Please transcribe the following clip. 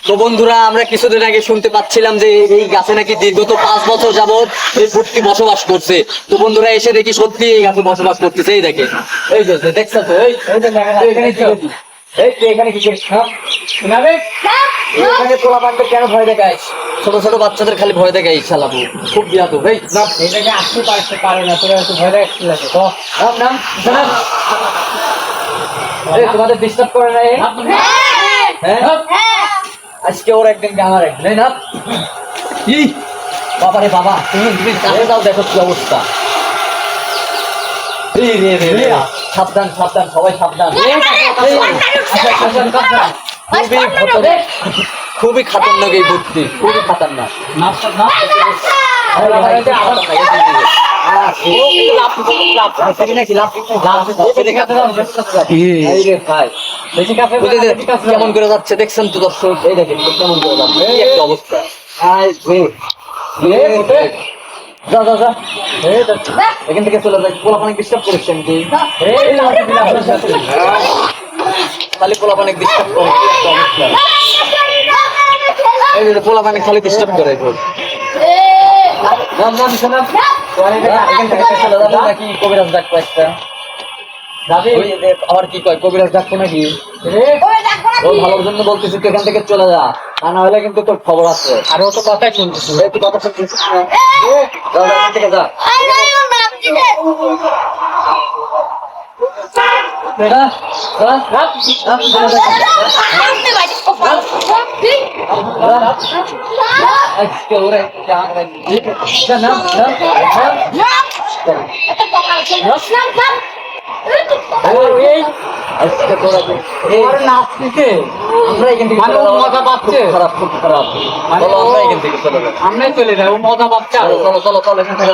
তো বন্ধুরা, আমরা কিছুদিন আগে শুনতে পাচ্ছিলাম যে এই গাছে নাকি বিগত 5 বছর যাবত এই ভূতটি বসবাস করছে। তো বন্ধুরা এসে দেখি সত্যি এই গাছে বসবাস করতেছে। এই দেখে, এই যে দেখছো তো, এখানে কি করছিস? এই তুই এখানে কি করছিস? এখানে তোরা পান্ডে কেন ভয় দেখাইস? ছোট ছোট বাচ্চাদের খালি ভয় দেখাই শালাবু, খুব বিয়াতো। এই না, এটাকে আসতে পারে না, তোরা একটু ভয় দেখাচ্ছিল তো। নাম নাম নাম। এই তোমাদের ডিস্টার্ব করে না? হ্যাঁ, আজকে ওর একদিন আমার একদিন, এই না। কি বাবা রে বাবা, তুমি কাছে যাও, দেখো কি অবস্থা। এই রে রে রে, সাবধান সাবধান, সবাই সাবধান। খুবই খতরনাক এই বুদ্ধি, খুবই খতরনাক। কেমন করে যাচ্ছে দেখছেন তো দর্শক? এই দেখেন কেমন করে যাচ্ছে, কি একটা অবস্থা। যা যা যা, এখান থেকে চলে যায়। পোলা অনেক ডিস্টার্ব করেছে আমি, খালি পোলা অনেক ডিস্টার্ব করে, কি একটা অবস্থা। এই যে পোলা অনেক খালি ডিস্টার্ব করে। এখান থেকে চলে যাবো নাকি কবিরাজ ডাকবো একটা? আবার কি কয়, কবিরাজ ডাকবো নাকি? ওর ভালোর জন্য বলতেছি, তুই এখান থেকে চলে যা, তা না হলে কিন্তু তোর খবর আছে। আর ও তো কথাই শুনতেছে। তুই কথা শুনছিস না? যা, যা, এখান থেকে যা। আজকে ওরে আজকে তোরা নাচতেছে, আমরা এখান থেকে মানে ও মজা পাচ্ছে। খারাপ, খুব খারাপ। চলো আমরা এখান থেকে চলে যাই। আমরাই চলে যাই, ও মজা পাচ্ছে। চলো চলো চলো চলো, এখান থেকে